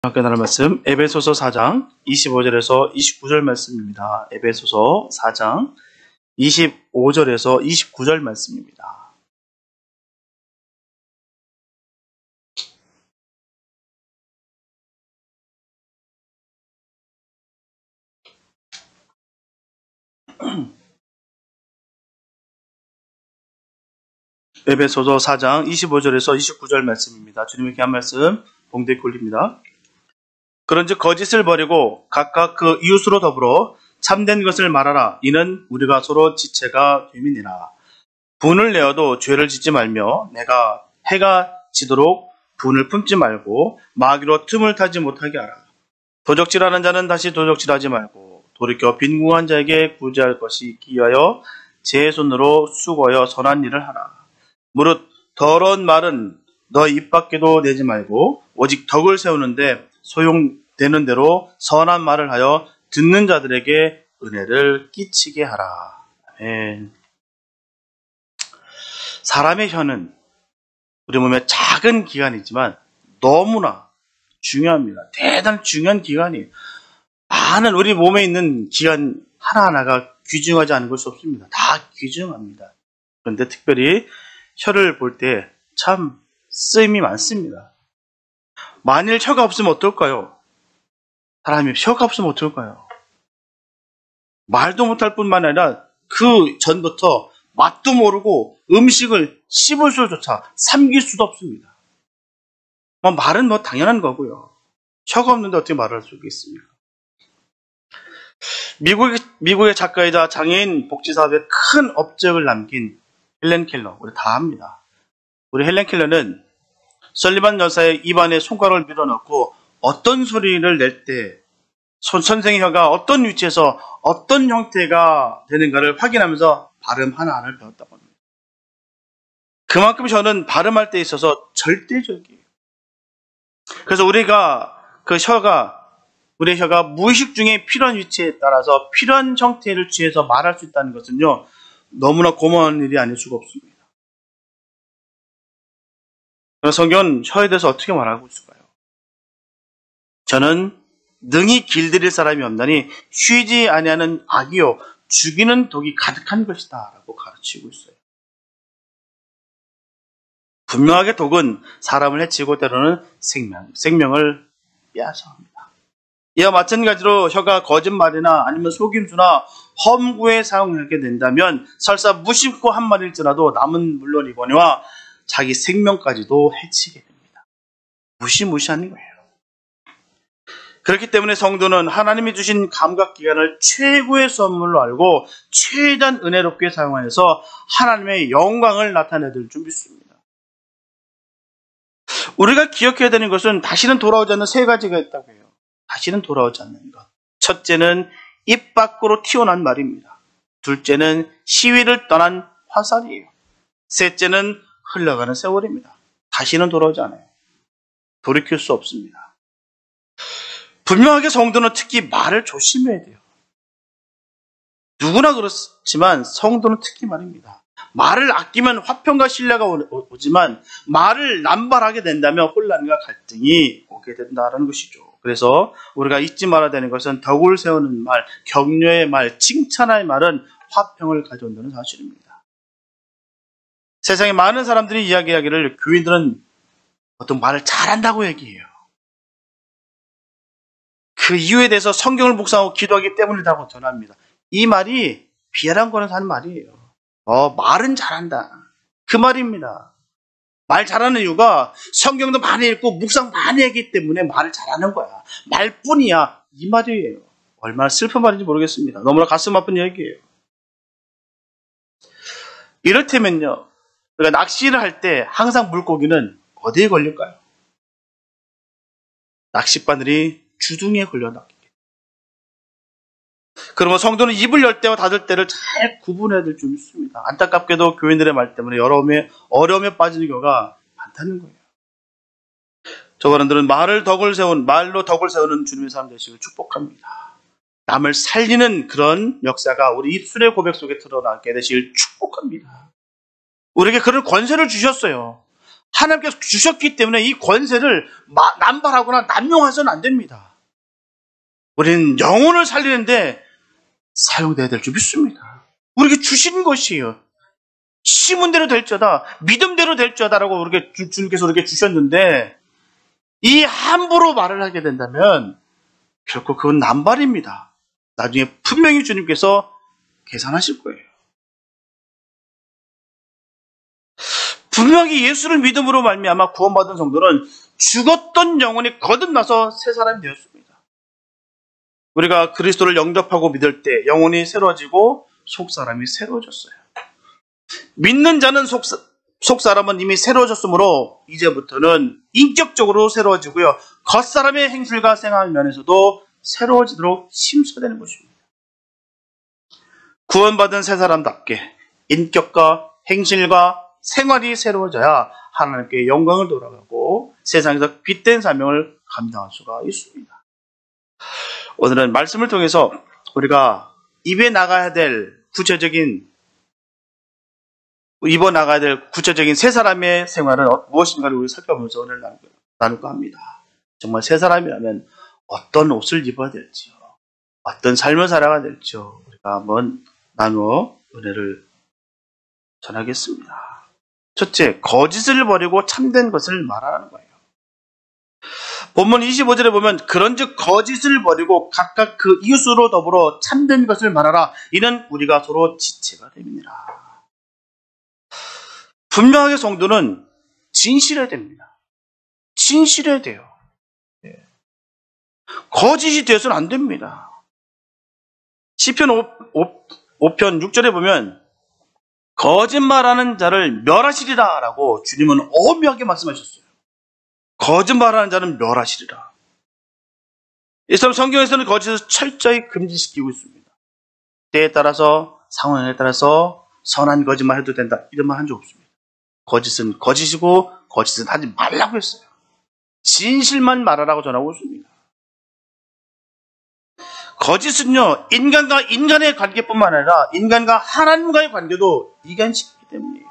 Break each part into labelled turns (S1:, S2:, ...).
S1: 함께 나눌 말씀 에베소서 4장 25절에서 29절 말씀입니다. 에베소서 4장 25절에서 29절 말씀입니다. 에베소서 4장 25절에서 29절 말씀입니다. 주님의 귀한 말씀 봉독해 올립니다. 그런즉 거짓을 버리고 각각 그 이웃으로 더불어 참된 것을 말하라. 이는 우리가 서로 지체가 됨이니라. 분을 내어도 죄를 짓지 말며 내가 해가 지도록 분을 품지 말고 마귀로 틈을 타지 못하게 하라. 도적질하는 자는 다시 도적질하지 말고 돌이켜 빈궁한 자에게 구제할 것이 있기 위하여 제 손으로 수고하여 선한 일을 하라. 무릇 더러운 말은 너 입 밖에도 내지 말고 오직 덕을 세우는데 소용되는 대로 선한 말을 하여 듣는 자들에게 은혜를 끼치게 하라. 아멘. 사람의 혀는 우리 몸의 작은 기관이지만 너무나 중요합니다. 대단히 중요한 기관이에요. 많은 우리 몸에 있는 기관 하나하나가 귀중하지 않은 것이 없습니다. 다 귀중합니다. 그런데 특별히 혀를 볼 때 참 쓰임이 많습니다. 만일 혀가 없으면 어떨까요? 사람이 혀가 없으면 어떨까요? 말도 못할 뿐만 아니라 그 전부터 맛도 모르고 음식을 씹을 수조차 삼킬 수도 없습니다. 말은 당연한 거고요. 혀가 없는데 어떻게 말할 수 있겠습니까? 미국의 작가이자 장애인 복지사업에 큰 업적을 남긴 헬렌 켈러, 우리 다 압니다. 우리 헬렌 켈러는 설리반 여사의 입안에 손가락을 밀어넣고 어떤 소리를 낼 때 선생의 혀가 어떤 위치에서 어떤 형태가 되는가를 확인하면서 발음 하나하나를 배웠다고 합니다. 그만큼 저는 발음할 때 있어서 절대적이에요. 그래서 우리가 우리 혀가 무의식 중에 필요한 위치에 따라서 필요한 형태를 취해서 말할 수 있다는 것은요, 너무나 고마운 일이 아닐 수가 없습니다. 성경은 혀에 대해서 어떻게 말하고 있을까요? 저는 능히 길들일 사람이 없나니 쉬지 아니하는 악이요 죽이는 독이 가득한 것이다 라고 가르치고 있어요. 분명하게 독은 사람을 해치고 때로는 생명을 빼앗아 합니다. 이와 마찬가지로 혀가 거짓말이나 아니면 속임수나 험구에 사용하게 된다면 설사 무심코 한 말일지라도 남은 물론이거니와 자기 생명까지도 해치게 됩니다. 무시무시한 거예요. 그렇기 때문에 성도는 하나님이 주신 감각기관을 최고의 선물로 알고 최대한 은혜롭게 사용하여서 하나님의 영광을 나타내줄 줄 믿습니다. 우리가 기억해야 되는 것은 다시는 돌아오지 않는 세 가지가 있다고 해요. 다시는 돌아오지 않는 것. 첫째는 입 밖으로 튀어나온 말입니다. 둘째는 시위를 떠난 화살이에요. 셋째는 흘러가는 세월입니다. 다시는 돌아오지 않아요. 돌이킬 수 없습니다. 분명하게 성도는 특히 말을 조심해야 돼요. 누구나 그렇지만 성도는 특히 말입니다. 말을 아끼면 화평과 신뢰가 오지만 말을 남발하게 된다면 혼란과 갈등이 오게 된다는 것이죠. 그래서 우리가 잊지 말아야 되는 것은 덕을 세우는 말, 격려의 말, 칭찬의 말은 화평을 가져온다는 사실입니다. 세상에 많은 사람들이 이야기하기를 교인들은 어떤 말을 잘한다고 얘기해요. 그 이유에 대해서 성경을 묵상하고 기도하기 때문이라고 전합니다. 이 말이 비열한 거는 하는 말이에요. 말은 잘한다. 그 말입니다. 말 잘하는 이유가 성경도 많이 읽고 묵상 많이 하기 때문에 말을 잘하는 거야. 말뿐이야. 이 말이에요. 얼마나 슬픈 말인지 모르겠습니다. 너무나 가슴 아픈 얘기예요. 이를테면요. 우리가 낚시를 할 때 항상 물고기는 어디에 걸릴까요? 낚싯바늘이 주둥이에 걸려 낚이게. 그러면 성도는 입을 열 때와 닫을 때를 잘 구분해야 될 줄 믿습니다. 안타깝게도 교인들의 말 때문에 어려움에 빠지는 경우가 많다는 거예요. 저분들은 말로 덕을 세우는 주님의 삶 되시길 축복합니다. 남을 살리는 그런 역사가 우리 입술의 고백 속에 드러나게 되시길 축복합니다. 우리에게 그런 권세를 주셨어요. 하나님께서 주셨기 때문에 이 권세를 남발하거나 남용해서는 안 됩니다. 우리는 영혼을 살리는데 사용돼야 될 줄 믿습니다. 우리에게 주신 것이에요. 심은 대로 될지어다, 믿음대로 될지어다라고 주님께서 우리에게 주셨는데 이 함부로 말을 하게 된다면 결코 그건 남발입니다. 나중에 분명히 주님께서 계산하실 거예요. 분명히 예수를 믿음으로 말미암아 구원받은 성도는 죽었던 영혼이 거듭나서 새 사람이 되었습니다. 우리가 그리스도를 영접하고 믿을 때 영혼이 새로워지고 속사람이 새로워졌어요. 믿는 자는 속사람은 이미 새로워졌으므로 이제부터는 인격적으로 새로워지고요. 겉사람의 행실과 생활 면에서도 새로워지도록 심사되는 것입니다. 구원받은 새 사람답게 인격과 행실과 생활이 새로워져야 하나님께 영광을 돌아가고 세상에서 빛된 사명을 감당할 수가 있습니다. 오늘은 말씀을 통해서 우리가 입어 나가야 될 구체적인 새 사람의 생활은 무엇인가를 우리 살펴보면서 오늘 나눌까 합니다. 정말 새 사람이라면 어떤 옷을 입어야 될지요, 어떤 삶을 살아가야 될지요, 우리가 한번 나누어 은혜를 전하겠습니다. 첫째, 거짓을 버리고 참된 것을 말하라는 거예요. 본문 25절에 보면 그런즉 거짓을 버리고 각각 그 이웃으로 더불어 참된 것을 말하라. 이는 우리가 서로 지체가 됨이니라. 분명하게 성도는 진실해야 됩니다. 진실해야 돼요. 거짓이 되어서는 안 됩니다. 시편 5편 6절에 보면 거짓말하는 자를 멸하시리라 라고 주님은 엄하게 말씀하셨어요. 거짓말하는 자는 멸하시리라. 이처럼 성경에서는 거짓을 철저히 금지시키고 있습니다. 때에 따라서 상황에 따라서 선한 거짓말 해도 된다 이런 말 한 적 없습니다. 거짓은 거짓이고 거짓은 하지 말라고 했어요. 진실만 말하라고 전하고 있습니다. 거짓은요, 인간과 인간의 관계뿐만 아니라 인간과 하나님과의 관계도 이간시키기 때문이에요.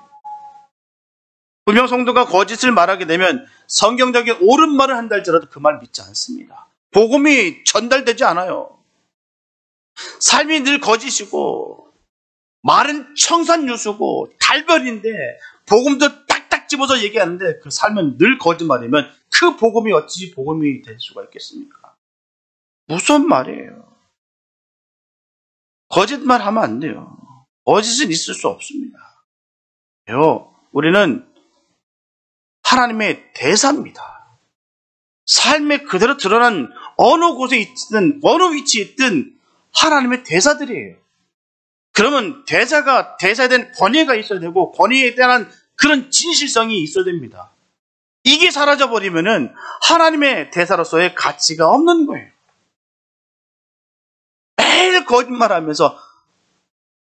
S1: 분명 성도가 거짓을 말하게 되면 성경적인 옳은 말을 한다 할지라도 그 말 믿지 않습니다. 복음이 전달되지 않아요. 삶이 늘 거짓이고 말은 청산유수고 달별인데 복음도 딱딱 집어서 얘기하는데 그 삶은 늘 거짓말이면 그 복음이 어찌 복음이 될 수가 있겠습니까? 무슨 말이에요. 거짓말 하면 안 돼요. 거짓은 있을 수 없습니다. 우리는 하나님의 대사입니다. 삶에 그대로 드러난 어느 곳에 있든 어느 위치에 있든 하나님의 대사들이에요. 그러면 대사에 대한 권위가 있어야 되고 권위에 대한 그런 진실성이 있어야 됩니다. 이게 사라져버리면은 하나님의 대사로서의 가치가 없는 거예요. 매일 거짓말하면서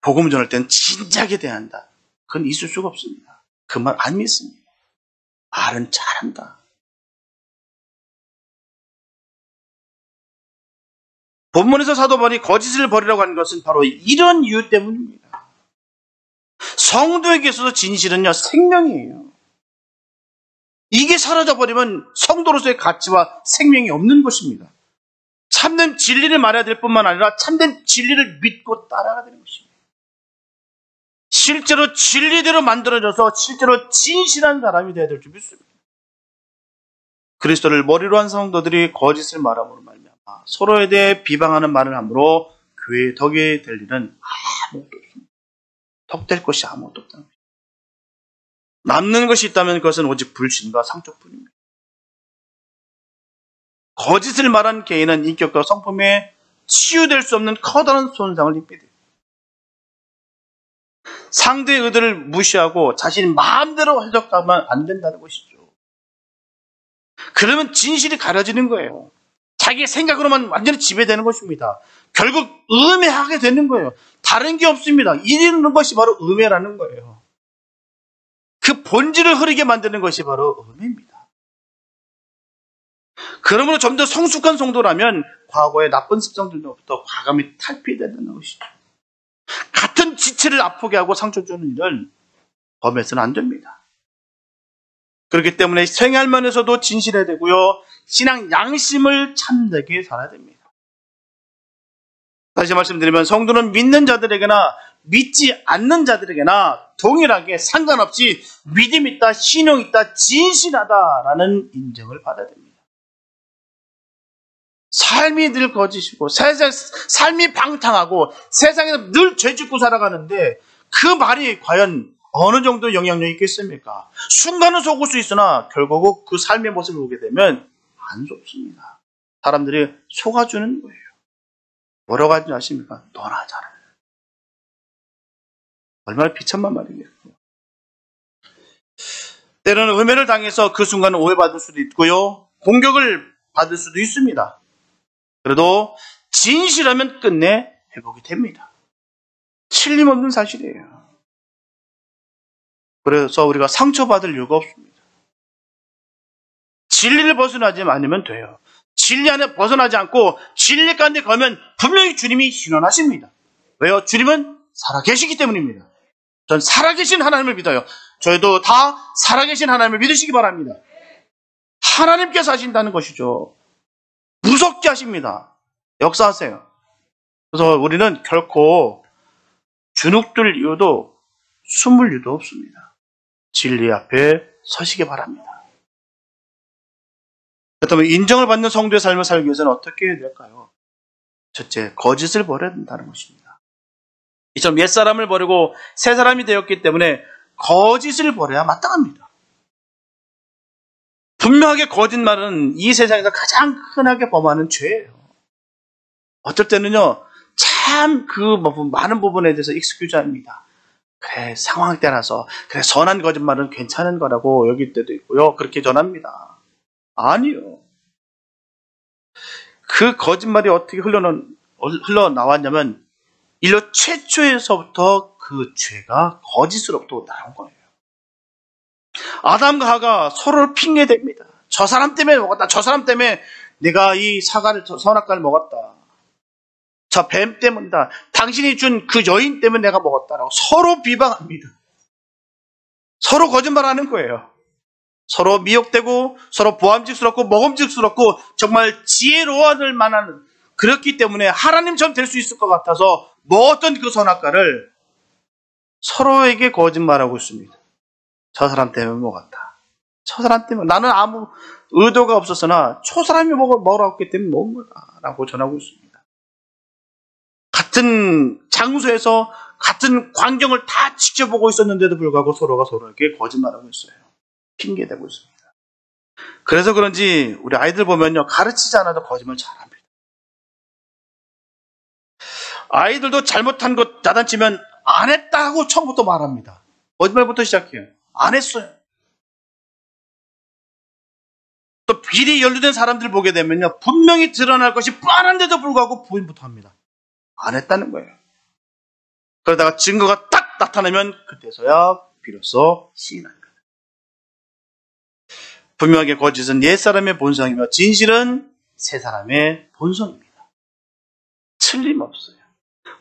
S1: 복음 전할 때는 진작에 대한다. 그건 있을 수가 없습니다. 그 말 안 믿습니다. 말은 잘한다. 본문에서 사도 바울이 거짓을 버리라고 하는 것은 바로 이런 이유 때문입니다. 성도에게 있어서 진실은요, 생명이에요. 이게 사라져버리면 성도로서의 가치와 생명이 없는 것입니다. 참된 진리를 말해야 될 뿐만 아니라 참된 진리를 믿고 따라가야 되는 것입니다. 실제로 진리대로 만들어져서 실제로 진실한 사람이 되어야 될 줄 믿습니다. 그리스도를 머리로 한 성도들이 거짓을 말함으로 말미암아 서로에 대해 비방하는 말을 함으로 교회의 덕이 될 일은 아무것도 없습니다. 덕될 것이 아무것도 없다는 것입니다. 남는 것이 있다면 그것은 오직 불신과 상처뿐입니다. 거짓을 말한 개인은 인격과 성품에 치유될 수 없는 커다란 손상을 입게 됩니다. 상대의 의도를 무시하고 자신 마음대로 해석하면 안 된다는 것이죠. 그러면 진실이 가려지는 거예요. 자기의 생각으로만 완전히 지배되는 것입니다. 결국 음해하게 되는 거예요. 다른 게 없습니다. 이런 것이 바로 음해라는 거예요. 그 본질을 흐리게 만드는 것이 바로 음해입니다. 그러므로 좀 더 성숙한 성도라면 과거의 나쁜 습성들로부터 과감히 탈피된다는 것이죠. 같은 지체를 아프게 하고 상처 주는 일은 범해서는 안 됩니다. 그렇기 때문에 생활 면에서도 진실해야 되고요. 신앙 양심을 참되게 살아야 됩니다. 다시 말씀드리면 성도는 믿는 자들에게나 믿지 않는 자들에게나 동일하게 상관없이 믿음 있다, 신용 있다, 진실하다라는 인정을 받아야 됩니다. 삶이 늘 거짓이고 삶이 방탕하고 세상에서 늘 죄짓고 살아가는데 그 말이 과연 어느 정도 영향력이 있겠습니까? 순간은 속을 수 있으나 결국 그 삶의 모습을 보게 되면 안 속습니다. 사람들이 속아주는 거예요. 뭐라고 하지 아십니까? 너나 잘해. 얼마나 비참한 말이겠어요. 때로는 음해를 당해서 그 순간은 오해받을 수도 있고요. 공격을 받을 수도 있습니다. 그래도 진실하면 끝내 회복이 됩니다. 틀림없는 사실이에요. 그래서 우리가 상처받을 이유가 없습니다. 진리를 벗어나지 않으면 돼요. 진리 안에 벗어나지 않고 진리 가운데 거면 분명히 주님이 신원하십니다. 왜요? 주님은 살아계시기 때문입니다. 전 살아계신 하나님을 믿어요. 저희도 다 살아계신 하나님을 믿으시기 바랍니다. 하나님께서 하신다는 것이죠. 무섭게 하십니다. 역사하세요. 그래서 우리는 결코 주눅들 이유도 숨을 이유도 없습니다. 진리 앞에 서시기 바랍니다. 그렇다면 인정을 받는 성도의 삶을 살기 위해서는 어떻게 해야 될까요? 첫째, 거짓을 버려야 된다는 것입니다. 이처럼 옛사람을 버리고 새사람이 되었기 때문에 거짓을 버려야 마땅합니다. 분명하게 거짓말은 이 세상에서 가장 흔하게 범하는 죄예요. 어떨 때는요, 참 많은 부분에 대해서 익스큐즈합니다. 그래, 상황에 따라서, 그래, 선한 거짓말은 괜찮은 거라고 여길 때도 있고요. 그렇게 전합니다. 아니요. 그 거짓말이 어떻게 흘러나왔냐면, 인류 최초에서부터 그 죄가 거짓으로부터 나온 거예요. 아담과 하가 서로를 핑계댑니다. 저 사람 때문에 먹었다. 저 사람 때문에 내가 이 선악과를 먹었다. 저 뱀 때문이다. 당신이 준 그 여인 때문에 내가 먹었다라고 서로 비방합니다. 서로 거짓말하는 거예요. 서로 미혹되고 서로 보암직스럽고 먹음직스럽고 정말 지혜로워할 만한, 그렇기 때문에 하나님처럼 될 수 있을 것 같아서 먹었던 그 선악과를 서로에게 거짓말하고 있습니다. 저 사람 때문에 먹었다. 저 사람 때문에, 나는 아무 의도가 없었으나 저 사람이 먹으라고 했기 때문에 먹은 거다라고 전하고 있습니다. 같은 장소에서 같은 광경을 다 지켜보고 있었는데도 불구하고 서로가 서로에게 거짓말하고 있어요. 핑계대고 있습니다. 그래서 그런지 우리 아이들 보면요, 가르치지 않아도 거짓말 잘합니다. 아이들도 잘못한 것 야단치면 안 했다 하고 처음부터 말합니다. 거짓말부터 시작해요. 안 했어요. 또 비리 연루된 사람들 보게 되면요, 분명히 드러날 것이 뻔한데도 불구하고 부인부터 합니다. 안 했다는 거예요. 그러다가 증거가 딱 나타나면 그때서야 비로소 시인합니다. 분명하게 거짓은 옛사람의 본성이며 진실은 새사람의 본성입니다. 틀림없어요.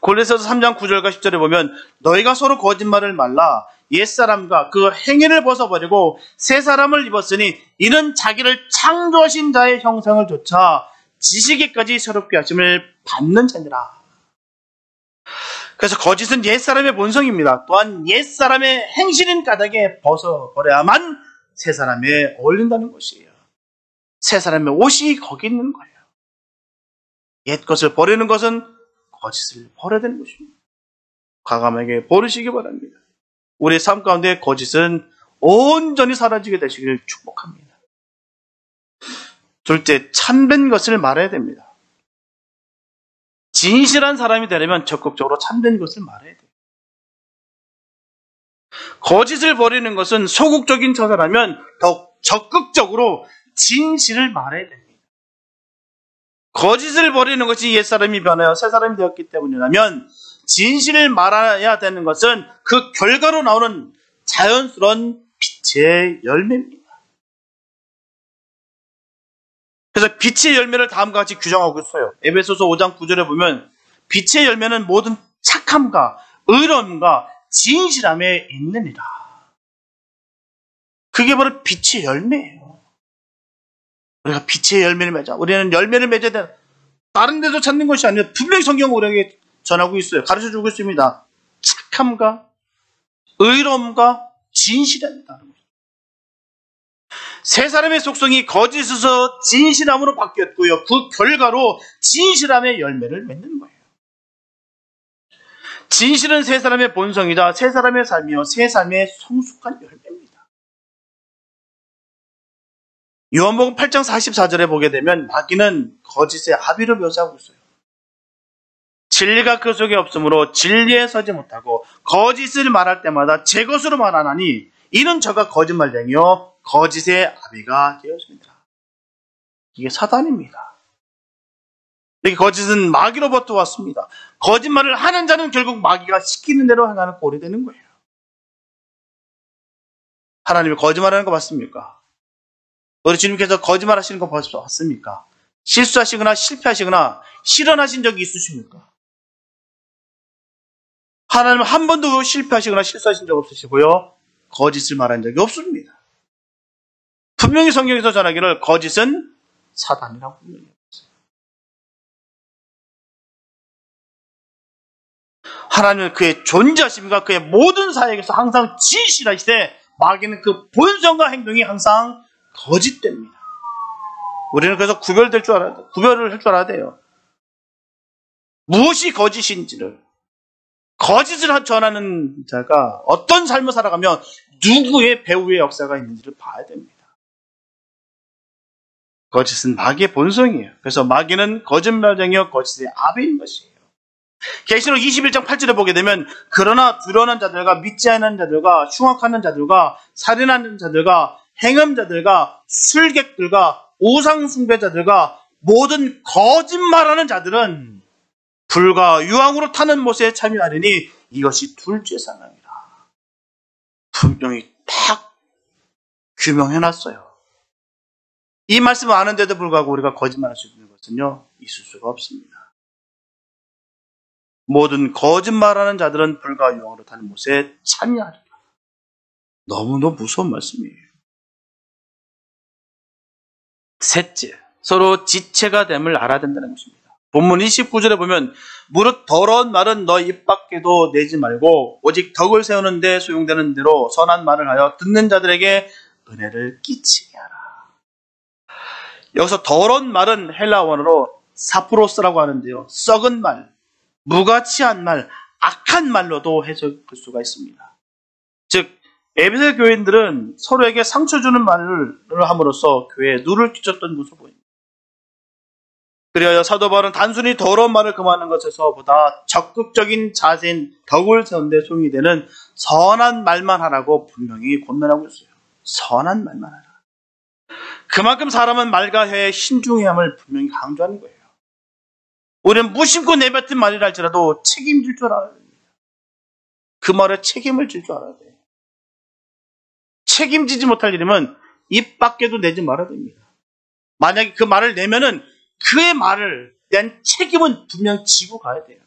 S1: 골로새서 3장 9절과 10절에 보면 너희가 서로 거짓말을 말라 옛사람과 그 행위를 벗어버리고 새사람을 입었으니 이는 자기를 창조하신 자의 형상을 조차 지시기까지 새롭게 하심을 받는 자니라. 그래서 거짓은 옛사람의 본성입니다. 또한 옛사람의 행실인 까닭에 벗어버려야만 새사람에 어울린다는 것이에요. 새사람의 옷이 거기 있는 거예요. 옛 것을 버리는 것은 거짓을 버려야 되는 것입니다. 과감하게 버리시기 바랍니다. 우리의 삶 가운데 거짓은 온전히 사라지게 되시길 축복합니다. 둘째, 참된 것을 말해야 됩니다. 진실한 사람이 되려면 적극적으로 참된 것을 말해야 돼요. 거짓을 버리는 것은 소극적인 처사라면 더욱 적극적으로 진실을 말해야 됩니다. 거짓을 버리는 것이 옛사람이 변하여 새사람이 되었기 때문이라면 진실을 말해야 되는 것은 그 결과로 나오는 자연스러운 빛의 열매입니다. 그래서 빛의 열매를 다음과 같이 규정하고 있어요. 에베소서 5장 9절에 보면 빛의 열매는 모든 착함과 의로움과 진실함에 있느니라. 그게 바로 빛의 열매예요. 우리가 빛의 열매를 맺자. 우리는 열매를 맺어야 돼. 다른 데서 찾는 것이 아니라 분명히 성경은 우리에게 전하고 있어요. 가르쳐주고 있습니다. 착함과 의로움과 진실합니다. 세 사람의 속성이 거짓에서 진실함으로 바뀌었고요. 그 결과로 진실함의 열매를 맺는 거예요. 진실은 세 사람의 본성이자 세 사람의 삶이요. 세 삶의 성숙한 열매입니다. 요한복음 8장 44절에 보게 되면 마귀는 거짓의 아비로 묘사하고 있어요. 진리가 그 속에 없으므로 진리에 서지 못하고 거짓을 말할 때마다 제 것으로 말하나니 이는 저가 거짓말쟁이요 거짓의 아비가 되었습니다. 이게 사단입니다. 이게 거짓은 마귀로부터 왔습니다. 거짓말을 하는 자는 결국 마귀가 시키는 대로 행하는 꼴이 되는 거예요. 하나님이 거짓말하는 거 맞습니까? 우리 주님께서 거짓말하시는 거 봤습니까? 실수하시거나 실패하시거나 실현하신 적이 있으십니까? 하나님은 한 번도 실패하시거나 실수하신 적 없으시고요. 거짓을 말한 적이 없습니다. 분명히 성경에서 전하기를 거짓은 사단이라고 분명히 했어요. 하나님은 그의 존재하심과 그의 모든 사역에서 항상 진실하시되 마귀는 그 본성과 행동이 항상 거짓됩니다. 우리는 그래서 구별을 할 줄 알아야 돼요. 무엇이 거짓인지를, 거짓을 전하는 자가 어떤 삶을 살아가며 누구의 배후의 역사가 있는지를 봐야 됩니다. 거짓은 마귀의 본성이에요. 그래서 마귀는 거짓말쟁이여 거짓의 아비인 것이에요. 계시록 21장 8절에 보게 되면 그러나 두려워하는 자들과 믿지 않는 자들과 흉악하는 자들과 살인하는 자들과 행음자들과 술객들과 우상숭배자들과 모든 거짓말하는 자들은 불과 유황으로 타는 못에 참여하리니 이것이 둘째 사망이라. 분명히 딱 규명해놨어요. 이 말씀을 아는데도 불구하고 우리가 거짓말할 수 있는 것은요, 있을 수가 없습니다. 모든 거짓말하는 자들은 불과 유황으로 타는 못에 참여하리라. 너무너무 무서운 말씀이에요. 셋째, 서로 지체가 됨을 알아야 된다는 것입니다. 본문 29절에 보면 무릇 더러운 말은 너 입 밖에도 내지 말고 오직 덕을 세우는 데 소용되는 대로 선한 말을 하여 듣는 자들에게 은혜를 끼치게 하라. 여기서 더러운 말은 헬라 원어로 사프로스라고 하는데요. 썩은 말, 무가치한 말, 악한 말로도 해석할 수가 있습니다. 즉 에베소 교인들은 서로에게 상처 주는 말을 함으로써 교회에 누를 끼쳤던 것으로 보입니다. 그리하여 사도 바울은 단순히 더러운 말을 금하는 것에서보다 적극적인 자세인 덕을 세우는 데 소용이 되는 선한 말만 하라고 분명히 권면하고 있어요. 선한 말만 하라. 그만큼 사람은 말과 혀에 신중해야 함을 분명히 강조하는 거예요. 우리는 무심코 내뱉은 말이라 할지라도 책임질 줄 알아야 됩니다. 그 말에 책임을 질 줄 알아야 돼요. 책임지지 못할 일이면 입 밖에도 내지 말아야 됩니다. 만약에 그 말을 내면은 그의 말을 대한 책임은 분명 지고 가야 돼요.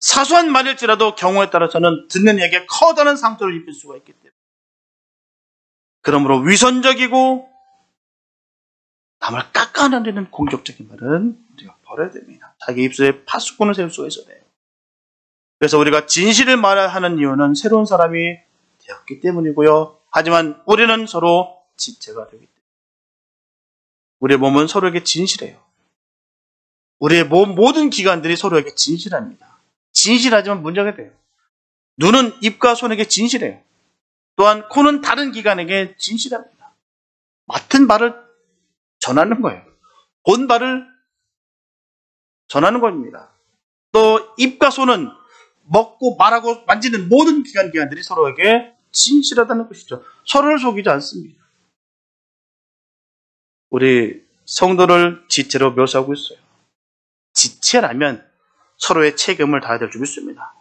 S1: 사소한 말일지라도 경우에 따라서는 듣는 이에게 커다란 상처를 입힐 수가 있기 때문에 그러므로 위선적이고 남을 깎아내리는 공격적인 말은 우리가 버려야 됩니다. 자기 입술에 파수꾼을 세울 수가 있어야 돼요. 그래서 우리가 진실을 말해야 하는 이유는 새로운 사람이 되었기 때문이고요. 하지만 우리는 서로 지체가 되기 때문에 우리의 몸은 서로에게 진실해요. 우리의 몸 모든 기관들이 서로에게 진실합니다. 진실하지만 문제가 돼요. 눈은 입과 손에게 진실해요. 또한 코는 다른 기관에게 진실합니다. 맡은 바를 전하는 거예요. 본 바를 전하는 겁니다. 또 입과 손은 먹고 말하고 만지는 모든 기관들이 서로에게 진실하다는 것이죠. 서로를 속이지 않습니다. 우리 성도를 지체로 묘사하고 있어요. 지체라면 서로의 책임을 다해야 될 줄 믿습니다.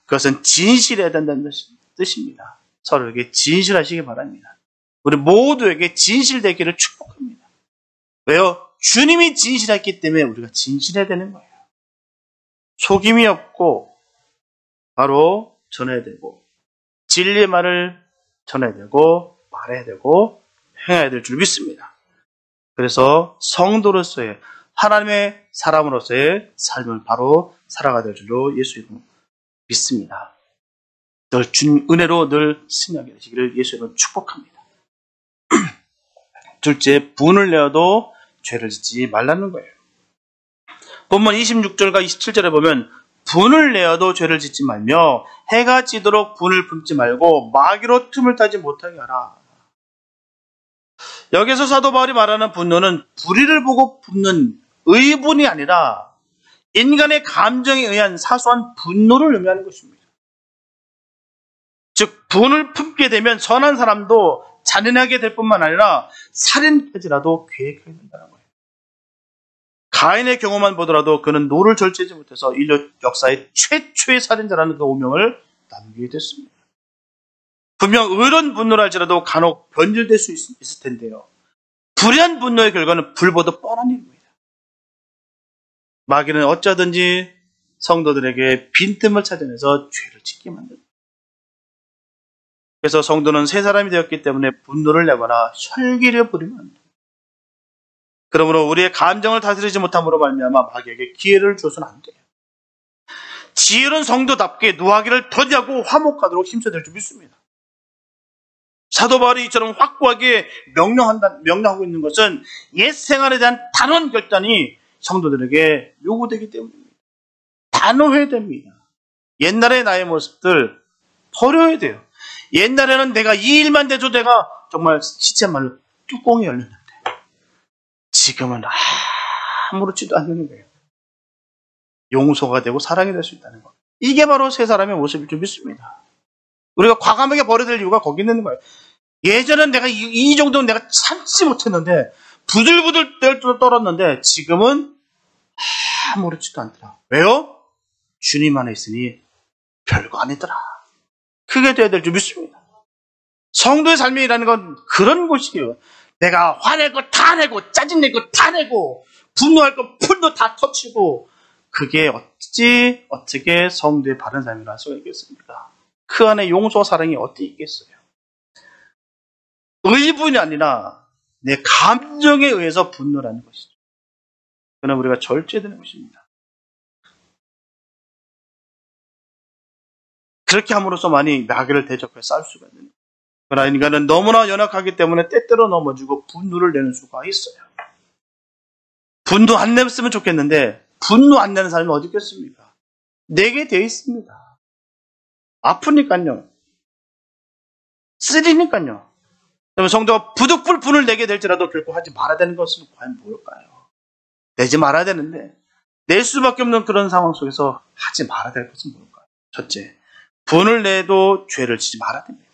S1: 그것은 진실해야 된다는 뜻입니다. 서로에게 진실하시기 바랍니다. 우리 모두에게 진실되기를 축복합니다. 왜요? 주님이 진실했기 때문에 우리가 진실해야 되는 거예요. 속임이 없고 바로 전해야 되고, 진리의 말을 전해야 되고, 말해야 되고, 행해야 될 줄 믿습니다. 그래서 성도로서의, 하나님의 사람으로서의 삶을 바로 살아가야 될 줄로 예수 이름으로 믿습니다. 늘 준 은혜로 늘 승리하게 되시기를 예수 이름으로 축복합니다. 둘째, 분을 내어도 죄를 짓지 말라는 거예요. 본문 26절과 27절에 보면 분을 내어도 죄를 짓지 말며 해가 지도록 분을 품지 말고 마귀로 틈을 타지 못하게 하라. 여기서 사도 바울이 말하는 분노는 불의를 보고 품는 의분이 아니라 인간의 감정에 의한 사소한 분노를 의미하는 것입니다. 즉 분을 품게 되면 선한 사람도 잔인하게 될 뿐만 아니라 살인까지라도 계획해야 된다는 거예요. 가인의 경우만 보더라도 그는 노를 절제하지 못해서 인류 역사의 최초의 살인자라는 그 오명을 남기게 됐습니다. 분명 의로운 분노를 할지라도 간혹 변질될 수 있을 텐데요. 불의한 분노의 결과는 불보듯 뻔한 일입니다. 마귀는 어쩌든지 성도들에게 빈틈을 찾아내서 죄를 짓게 만듭니다. 그래서 성도는 새 사람이 되었기 때문에 분노를 내거나 혈기를 부리면 안 됩니다. 그러므로 우리의 감정을 다스리지 못함으로 말미암아 마귀에게 기회를 줘서는 안 돼요. 지혜로운 성도답게 노하기를 더디하고 화목하도록 힘써야 될 줄 믿습니다. 사도 바울이 이처럼 확고하게 명령하고 있는 것은 옛 생활에 대한 단호한 결단이 성도들에게 요구되기 때문입니다. 단호해야 됩니다. 옛날의 나의 모습들 버려야 돼요. 옛날에는 내가 이 일만 돼도 내가 정말 시체말로 뚜껑이 열렸는데 지금은 아무렇지도 않는 거예요. 용서가 되고 사랑이 될 수 있다는 것. 이게 바로 새 사람의 모습일 줄 믿습니다. 우리가 과감하게 버려야 될 이유가 거기 있는 거예요. 예전엔 내가 이 정도는 내가 참지 못했는데 부들부들 떨었는데 지금은 아무렇지도 않더라. 왜요? 주님 안에 있으니 별거 아니더라. 그게 돼야 될 줄 믿습니다. 성도의 삶이라는 건 그런 곳이에요. 내가 화낼 거 다 내고 짜증낼 거 다 내고 분노할 거 풀도 다 터치고 그게 어떻게 성도의 바른 삶이라 할 수가 있겠습니까? 그 안에 용서와 사랑이 어떻게 있겠어요? 의분이 아니라 내 감정에 의해서 분노라는 것이죠. 그러나 우리가 절제되는 것입니다. 그렇게 함으로써 많이 마귀를 대적해 싸울 수가 있는 거예요. 그러나 인간은 너무나 연약하기 때문에 때때로 넘어지고 분노를 내는 수가 있어요. 분노 안 냈으면 좋겠는데 분노 안 내는 사람이 어디 있겠습니까? 내게 되어 있습니다. 아프니까요. 쓰리니까요. 그러면 성도가 부득불 분을 내게 될지라도 결코 하지 말아야 되는 것은 과연 뭘까요? 내지 말아야 되는데 낼 수밖에 없는 그런 상황 속에서 하지 말아야 될 것은 뭘까요? 첫째, 분을 내도 죄를 지지 말아야 됩니다.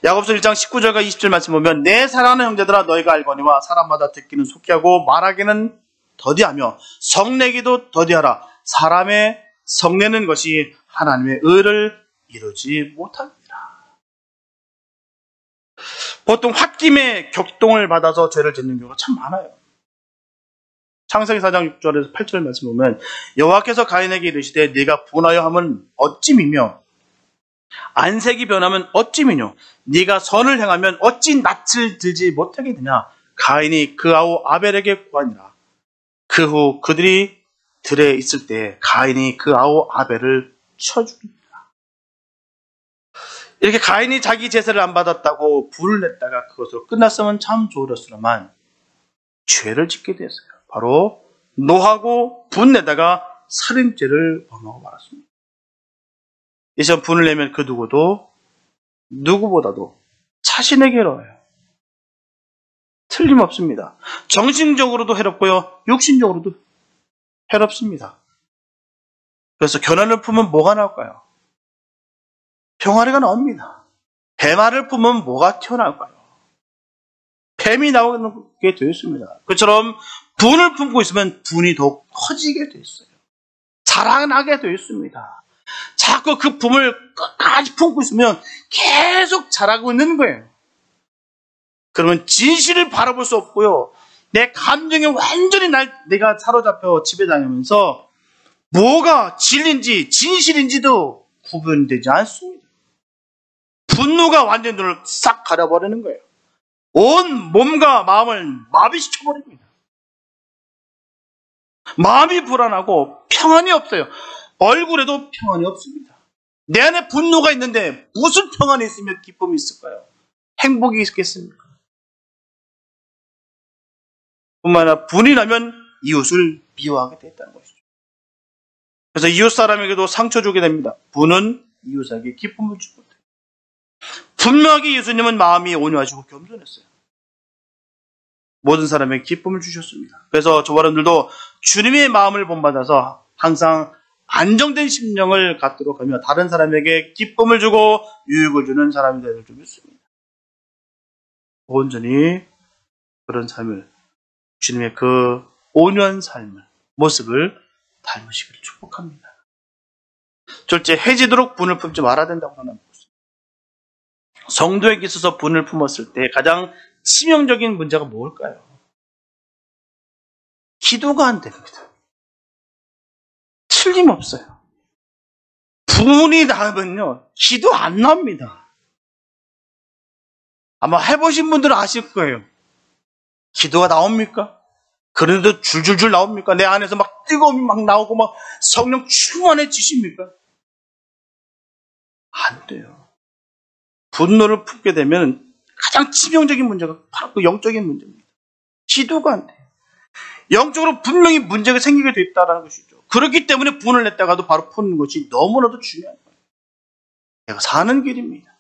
S1: 야고보서 1장 19절과 20절 말씀 보면 내 사랑하는 형제들아 너희가 알거니와 사람마다 듣기는 속히 하고 말하기는 더디하며 성내기도 더디하라. 사람의 성내는 것이 하나님의 의를 이루지 못합니다. 보통 홧김에 격동을 받아서 죄를 짓는 경우가 참 많아요. 창세기 4장 6절에서 8절 말씀 보면 여호와께서 가인에게 이르시되 네가 분하여 함은 어찌미며 안색이 변하면 어찌미뇨 네가 선을 행하면 어찌 낯을 들지 못하게 되냐. 가인이 그 아우 아벨에게 구하니라. 그 후 그들이 들에 있을 때 가인이 그 아우 아벨을 쳐죽이니라. 이렇게 가인이 자기 제사를 안 받았다고 불을 냈다가 그것으로 끝났으면 참 좋으렸으나만 죄를 짓게 됐어요. 바로 노하고 분내다가 살인죄를 범하고 말았습니다. 이제 분을 내면 그 누구보다도 자신에게 해로워요. 틀림없습니다. 정신적으로도 해롭고요. 육신적으로도 해롭습니다. 그래서 견안을 품으면 뭐가 나올까요? 병아리가 나옵니다. 배말을 품으면 뭐가 튀어나올까요? 뱀이 나오게 되어 있습니다. 그처럼 분을 품고 있으면 분이 더욱 커지게 되어 있어요. 자라나게 되어 있습니다. 자꾸 그 분을 끝까지 품고 있으면 계속 자라고 있는 거예요. 그러면 진실을 바라볼 수 없고요. 내 감정에 완전히 내가 사로잡혀 지배당하면서 뭐가 진리인지 진실인지도 구분되지 않습니다. 분노가 완전히 눈을 싹 가려버리는 거예요. 온 몸과 마음을 마비시켜버립니다. 마음이 불안하고 평안이 없어요. 얼굴에도 평안이 없습니다. 내 안에 분노가 있는데 무슨 평안이 있으며 기쁨이 있을까요? 행복이 있겠습니까? 뿐만 아니라 분이 나면 이웃을 미워하게 됐다는 것이죠. 그래서 이웃 사람에게도 상처 주게 됩니다. 분은 이웃에게 기쁨을 주고 돼요. 분명하게 예수님은 마음이 온유하시고 겸손했어요. 모든 사람에게 기쁨을 주셨습니다. 그래서 저와 여러분들도 주님의 마음을 본받아서 항상 안정된 심령을 갖도록 하며 다른 사람에게 기쁨을 주고 유익을 주는 사람이 되길 좀 믿습니다. 온전히 그런 삶을, 주님의 그 온유한 삶을, 모습을 닮으시기를 축복합니다. 둘째, 해지도록 분을 품지 말아야 된다고 하는 것입니다. 성도에게 있어서 분을 품었을 때 가장 치명적인 문제가 뭘까요? 기도가 안 됩니다. 틀림없어요. 분이 나면요, 기도 안 납니다. 아마 해보신 분들은 아실 거예요. 기도가 나옵니까? 그런데도 줄줄줄 나옵니까? 내 안에서 막 뜨거움이 막 나오고 막 성령 충만해지십니까? 안 돼요. 분노를 품게 되면 가장 치명적인 문제가 바로 그 영적인 문제입니다. 기도가 안 돼요. 영적으로 분명히 문제가 생기게 돼 있다는 것이죠. 그렇기 때문에 분을 냈다가도 바로 푸는 것이 너무나도 중요한 거예요. 내가 사는 길입니다.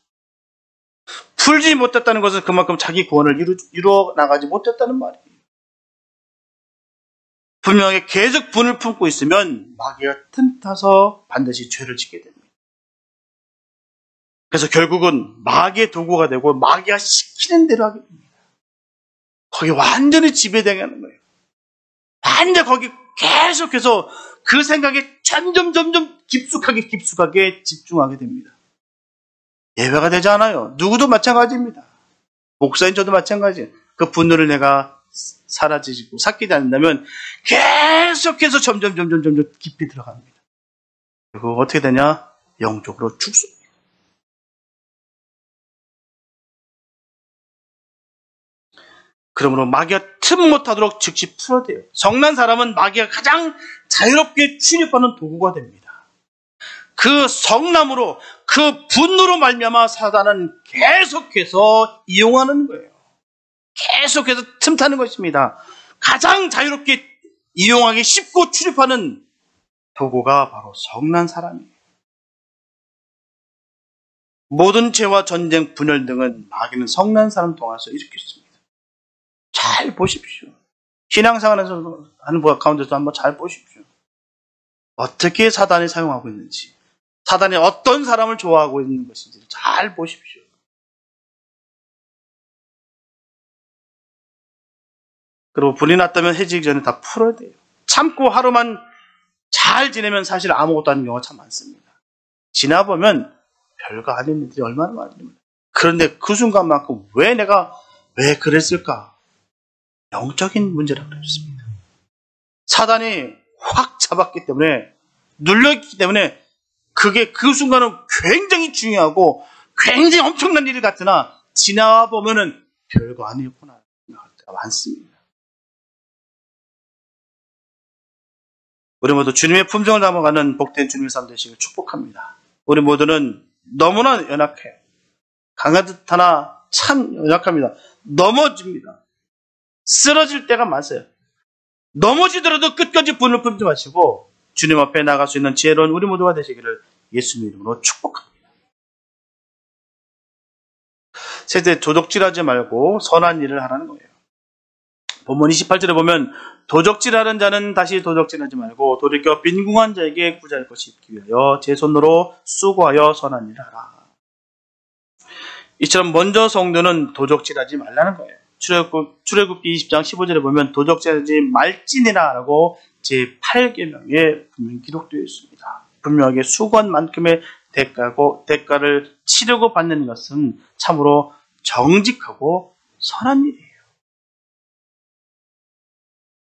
S1: 풀지 못했다는 것은 그만큼 자기 구원을 이루어 나가지 못했다는 말이에요. 분명하게 계속 분을 품고 있으면 마귀가 틈타서 반드시 죄를 짓게 됩니다. 그래서 결국은 마귀의 도구가 되고 마귀가 시키는 대로 하게 됩니다. 거기 완전히 지배당하는 거예요. 완전 거기 계속해서 그 생각에 점점 깊숙하게 집중하게 됩니다. 예외가 되지 않아요. 누구도 마찬가지입니다. 목사인 저도 마찬가지예요. 그 분노를 내가 사라지고 삭히지 않는다면 계속해서 점점 깊이 들어갑니다. 그리고 어떻게 되냐? 영적으로 죽습니다. 그러므로 마귀가 틈 못하도록 즉시 풀어야 돼요. 성난 사람은 마귀가 가장 자유롭게 침입하는 도구가 됩니다. 그 성남으로, 그 분노로 말미암아 사단은 계속해서 이용하는 거예요. 계속해서 틈타는 것입니다. 가장 자유롭게 이용하기 쉽고 출입하는 도구가 바로 성난 사람이에요. 모든 죄와 전쟁, 분열 등은 마귀는 성난 사람 통해서 일으켰습니다. 잘 보십시오. 신앙생활에서 하는 가운데서 한번 잘 보십시오. 어떻게 사단이 사용하고 있는지, 사단이 어떤 사람을 좋아하고 있는 것인지 잘 보십시오. 그리고 불이 났다면 해지기 전에 다 풀어야 돼요. 참고 하루만 잘 지내면 사실 아무것도 아닌 경우가 참 많습니다. 지나보면 별거 아닌 일들이 얼마나 많습니다. 그런데 그 순간만큼 왜 그랬을까? 영적인 문제라고 그랬습니다. 사단이 확 잡았기 때문에, 눌렸기 때문에 그게 그 순간은 굉장히 중요하고 굉장히 엄청난 일 같으나 지나보면은 별거 아니었구나 생각할 때가 많습니다. 우리 모두 주님의 품성을 담아가는 복된 주님의 삶 되시길 축복합니다. 우리 모두는 너무나 연약해요. 강한 듯 하나 참 연약합니다. 넘어집니다. 쓰러질 때가 많아요. 넘어지더라도 끝까지 분을 품지 마시고 주님 앞에 나갈 수 있는 지혜로운 우리 모두가 되시기를 예수님 이름으로 축복합니다. 셋째, 도적질하지 말고 선한 일을 하라는 거예요. 본문 28절에 보면 도적질하는 자는 다시 도적질하지 말고 돌이켜 빈궁한 자에게 구제할 것이 있기 위하여 제 손으로 수고하여 선한 일을 하라. 이처럼 먼저 성도는 도적질하지 말라는 거예요. 출애굽기 20장 15절에 보면 도적질하지 말지니라 라고 제8계명에 분명히 기록되어 있습니다. 분명하게 수고한 만큼의 대가를 치르고 받는 것은 참으로 정직하고 선한 일이에요.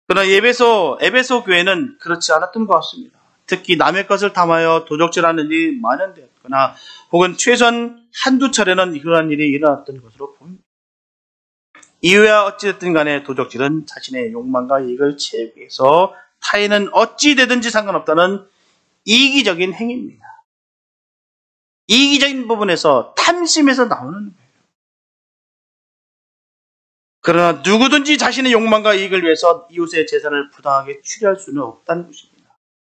S1: 그러나 에베소 교회는 그렇지 않았던 것 같습니다. 특히 남의 것을 탐하여 도적질하는 일이 만연되었거나 혹은 최소한 한두 차례는 그러한 일이 일어났던 것으로 보입니다. 이유야 어찌됐든 간에 도적질은 자신의 욕망과 이익을 채우기 위해서 타인은 어찌되든지 상관없다는 이기적인 행위입니다. 이기적인 부분에서 탐심에서 나오는 거예요. 그러나 누구든지 자신의 욕망과 이익을 위해서 이웃의 재산을 부당하게 취리할 수는 없다는 것입니다.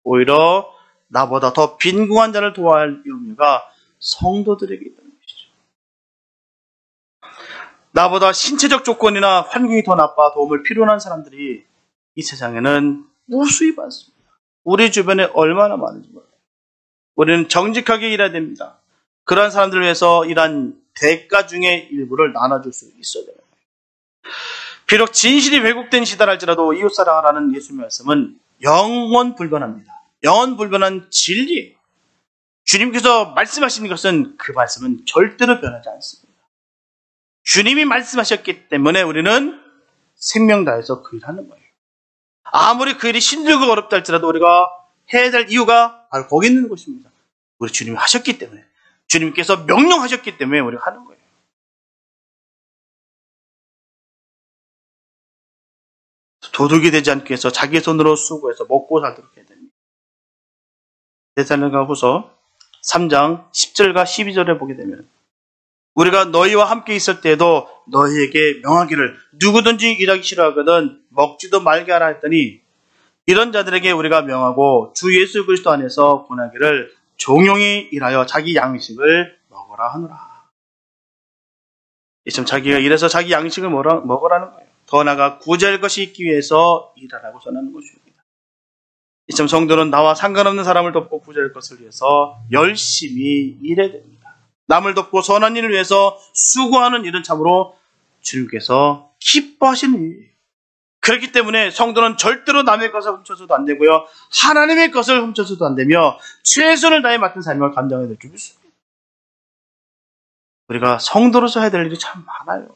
S1: 오히려 나보다 더 빈궁한 자를 도와야 할 의무가 성도들에게 있다는 것이죠. 나보다 신체적 조건이나 환경이 더 나빠 도움을 필요로 한 사람들이 이 세상에는 무수히 많습니다. 우리 주변에 얼마나 많은지 몰라요. 우리는 정직하게 일해야 됩니다. 그러한 사람들을 위해서 이러한 대가 중의 일부를 나눠줄 수 있어야 돼요. 비록 진실이 왜곡된 시대랄지라도 이웃사랑을 하는 예수님의 말씀은 영원 불변합니다. 영원 불변한 진리. 주님께서 말씀하시는 것은 그 말씀은 절대로 변하지 않습니다. 주님이 말씀하셨기 때문에 우리는 생명 다해서 그 일을 하는 거예요. 아무리 그 일이 힘들고 어렵다 할지라도 우리가 해야 될 이유가 바로 거기 있는 것입니다. 우리 주님이 하셨기 때문에, 주님께서 명령하셨기 때문에 우리가 하는 거예요. 도둑이 되지 않기 위해서 자기 손으로 수고해서 먹고 살도록 해야 됩니다. 데살로니가후서 3장 10절과 12절에 보게 되면 우리가 너희와 함께 있을 때에도 너희에게 명하기를 누구든지 일하기 싫어하거든 먹지도 말게 하라 했더니 이런 자들에게 우리가 명하고 주 예수 그리스도 안에서 권하기를 종용히 일하여 자기 양식을 먹으라 하노라. 이처럼 자기가 일해서 자기 양식을 먹으라는 거예요. 더 나아가 구제할 것이 있기 위해서 일하라고 전하는 것입니다. 이처럼 성도는 나와 상관없는 사람을 돕고 구제할 것을 위해서 열심히 일해야 됩니다. 남을 돕고 선한 일을 위해서 수고하는 일은 참으로 주님께서 기뻐하시는 일이에요. 그렇기 때문에 성도는 절대로 남의 것을 훔쳐서도 안 되고요. 하나님의 것을 훔쳐서도 안 되며 최선을 다해 맡은 삶을 감당해야 될 줄 믿습니다. 우리가 성도로서 해야 될 일이 참 많아요.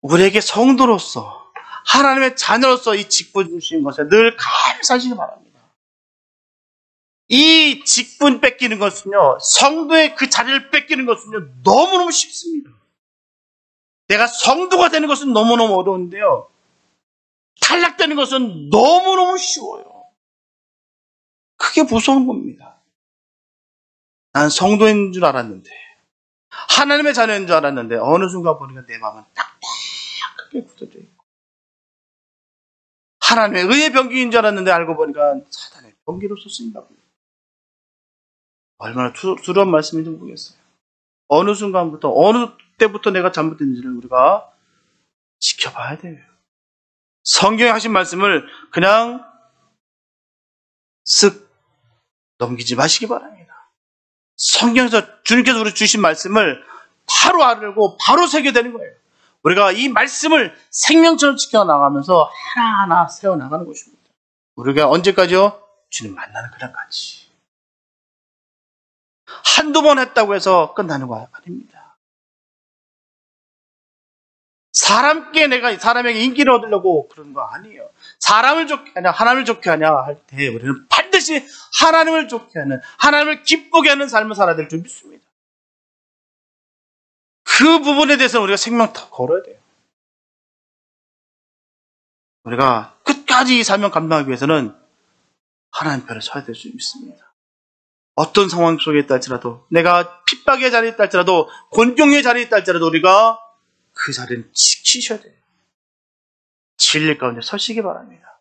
S1: 우리에게 성도로서 하나님의 자녀로서 이 직분 주신 것에 늘 감사하시기 바랍니다. 이 직분 뺏기는 것은요, 성도의 그 자리를 뺏기는 것은요, 너무너무 쉽습니다. 내가 성도가 되는 것은 너무너무 어려운데요, 탈락되는 것은 너무너무 쉬워요. 그게 무서운 겁니다. 난 성도인 줄 알았는데, 하나님의 자녀인 줄 알았는데 어느 순간 보니까 내 마음은 딱딱하게 굳어져 있고, 하나님의 의의 병기인 줄 알았는데 알고 보니까 사단의 병기로서 쓰인다고요. 얼마나 두려운 말씀인지 모르겠어요. 어느 순간부터, 어느 때부터 내가 잘못된지를 우리가 지켜봐야 돼요. 성경에 하신 말씀을 그냥 쓱 넘기지 마시기 바랍니다. 성경에서 주님께서 우리 주신 말씀을 바로 알고 바로 새겨되는 거예요. 우리가 이 말씀을 생명처럼 지켜나가면서 하나하나 세워나가는 것입니다. 우리가 언제까지요? 주님 만나는 그날까지. 한두 번 했다고 해서 끝나는 거 아닙니다. 사람에게 인기를 얻으려고 그런 거 아니에요. 사람을 좋게 하냐, 하나님을 좋게 하냐 할 때 우리는 반드시 하나님을 좋게 하는, 하나님을 기쁘게 하는 삶을 살아야 될 줄 믿습니다. 그 부분에 대해서는 우리가 생명 다 걸어야 돼요. 우리가 끝까지 이 사명 감당하기 위해서는 하나님 편에 서야 될 줄 믿습니다. 어떤 상황 속에 있다 할지라도, 내가 핍박의 자리에 있다 할지라도, 곤경의 자리에 있다 할지라도 우리가 그 자리는 지키셔야 돼요. 진리 가운데 서시기 바랍니다.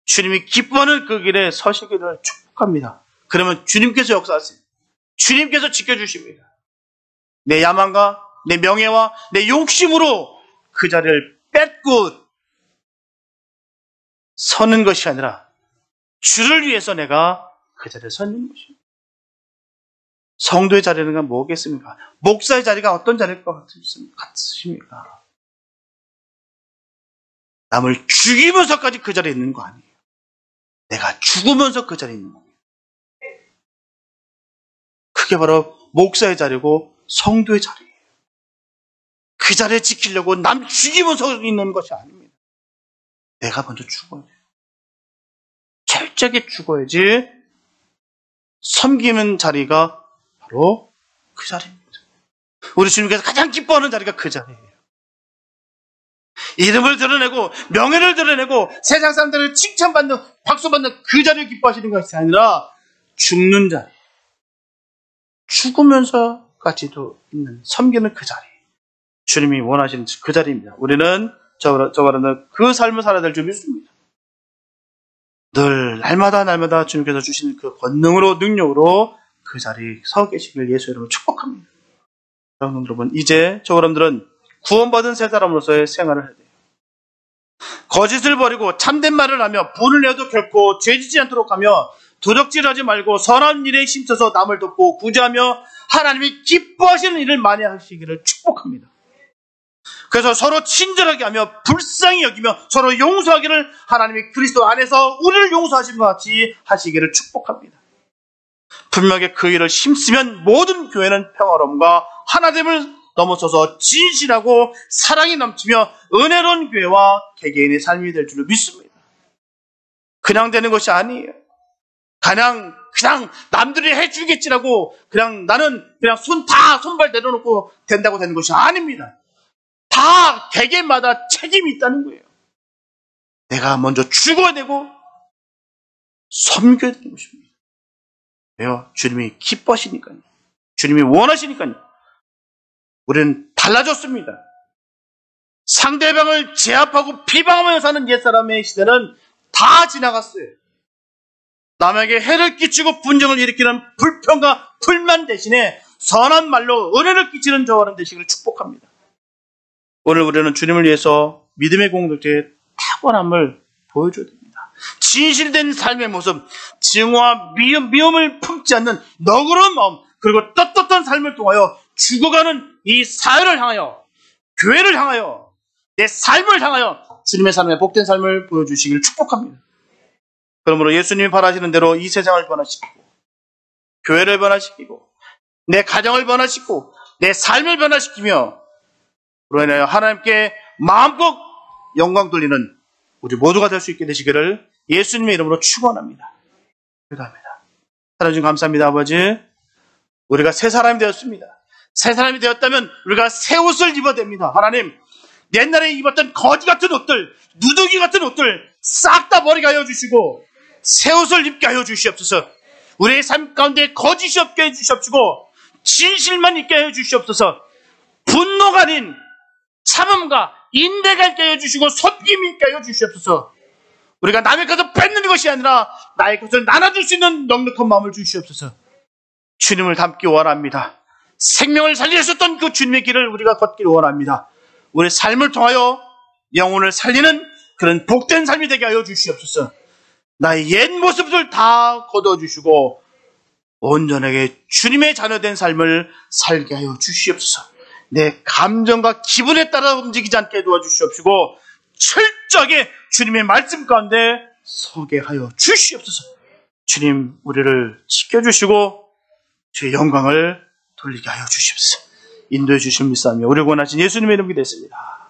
S1: 주님이 기뻐하는 그 길에 서시기를 축복합니다. 그러면 주님께서 역사하세요. 주님께서 지켜주십니다. 내 야망과 내 명예와 내 욕심으로 그 자리를 뺏고 서는 것이 아니라 주를 위해서 내가 그 자리에 서는 것입니다. 성도의 자리는 뭐겠습니까? 목사의 자리가 어떤 자리일 것 같으십니까? 남을 죽이면서까지 그 자리에 있는 거 아니에요. 내가 죽으면서 그 자리에 있는 겁니다. 그게 바로 목사의 자리고 성도의 자리예요. 그 자리에 지키려고 남 죽이면서 있는 것이 아닙니다. 내가 먼저 죽어야 돼요. 철저하게 죽어야지 섬기는 자리가 바로 그 자리입니다. 우리 주님께서 가장 기뻐하는 자리가 그 자리예요. 이름을 드러내고 명예를 드러내고 세상 사람들을 칭찬받는 박수받는 그 자리를 기뻐하시는 것이 아니라 죽는 자리, 죽으면서까지도 있는 섬기는 그 자리, 주님이 원하시는 그 자리입니다. 우리는 저거는 그 삶을 살아야 될 줄 믿습니다. 늘 날마다 주님께서 주시는 그 권능으로 능력으로 그 자리에 서 계시길 예수 이름으로 축복합니다. 여러분, 이제 저 사람들은 구원받은 새 사람으로서의 생활을 해야 돼요. 거짓을 버리고 참된 말을 하며 분을 내어도 결코 죄지지 않도록 하며 도적질하지 말고 선한 일에 힘써서 남을 돕고 구제하며 하나님이 기뻐하시는 일을 많이 하시기를 축복합니다. 그래서 서로 친절하게 하며 불쌍히 여기며 서로 용서하기를 하나님이 그리스도 안에서 우리를 용서하신 것 같이 하시기를 축복합니다. 분명히 그 일을 힘쓰면 모든 교회는 평화로움과 하나됨을 넘어서서 진실하고 사랑이 넘치며 은혜로운 교회와 개개인의 삶이 될 줄을 믿습니다. 그냥 되는 것이 아니에요. 그냥 남들이 해주겠지라고 나는 손발 내려놓고 된다고 되는 것이 아닙니다. 다 개개인마다 책임이 있다는 거예요. 내가 먼저 죽어야 되고 섬겨야 되는 것입니다. 왜요? 주님이 기뻐하시니까요. 주님이 원하시니까요. 우리는 달라졌습니다. 상대방을 제압하고 비방하며 사는 옛사람의 시대는 다 지나갔어요. 남에게 해를 끼치고 분쟁을 일으키는 불평과 불만 대신에 선한 말로 은혜를 끼치는 저와는 되시기를 축복합니다. 오늘 우리는 주님을 위해서 믿음의 공동체의 탁월함을 보여줘야 됩니다. 진실된 삶의 모습, 증오와 미움을 품지 않는 너그러운 마음, 그리고 떳떳한 삶을 통하여 죽어가는 이 사회를 향하여, 교회를 향하여, 내 삶을 향하여 주님의 삶의 복된 삶을 보여주시기를 축복합니다. 그러므로 예수님이 바라시는 대로 이 세상을 변화시키고 교회를 변화시키고 내 가정을 변화시키고 내 삶을 변화시키며 그로 인하여 하나님께 마음껏 영광 돌리는 우리 모두가 될 수 있게 되시기를 예수님의 이름으로 축원합니다. 기도합니다. 하나님 감사합니다. 아버지, 우리가 새 사람이 되었습니다. 새 사람이 되었다면 우리가 새 옷을 입어야 됩니다. 하나님, 옛날에 입었던 거지 같은 옷들, 누더기 같은 옷들 싹 다 버리게 하여 주시고 새 옷을 입게 하여 주시옵소서. 우리의 삶 가운데 거짓이 없게 해 주시옵시고 진실만 있게 하여 주시옵소서. 분노가 아닌 참음과 인내가 있게 하여 주시고 섬김이 있게 하여 주시옵소서. 우리가 남의 것을 뺏는 것이 아니라 나의 것을 나눠줄 수 있는 넉넉한 마음을 주시옵소서. 주님을 닮기 원합니다. 생명을 살리셨던 그 주님의 길을 우리가 걷기를 원합니다. 우리 삶을 통하여 영혼을 살리는 그런 복된 삶이 되게 하여 주시옵소서. 나의 옛 모습을 다 거둬주시고 온전하게 주님의 자녀된 삶을 살게 하여 주시옵소서. 내 감정과 기분에 따라 움직이지 않게 도와주시옵시고 철저하게 주님의 말씀 가운데 서게 하여 주시옵소서. 주님, 우리를 지켜주시고 주의 영광을 돌리게 하여 주시옵소서. 인도해 주실 믿사오며 우리 원하신 예수님의 이름이 됐습니다.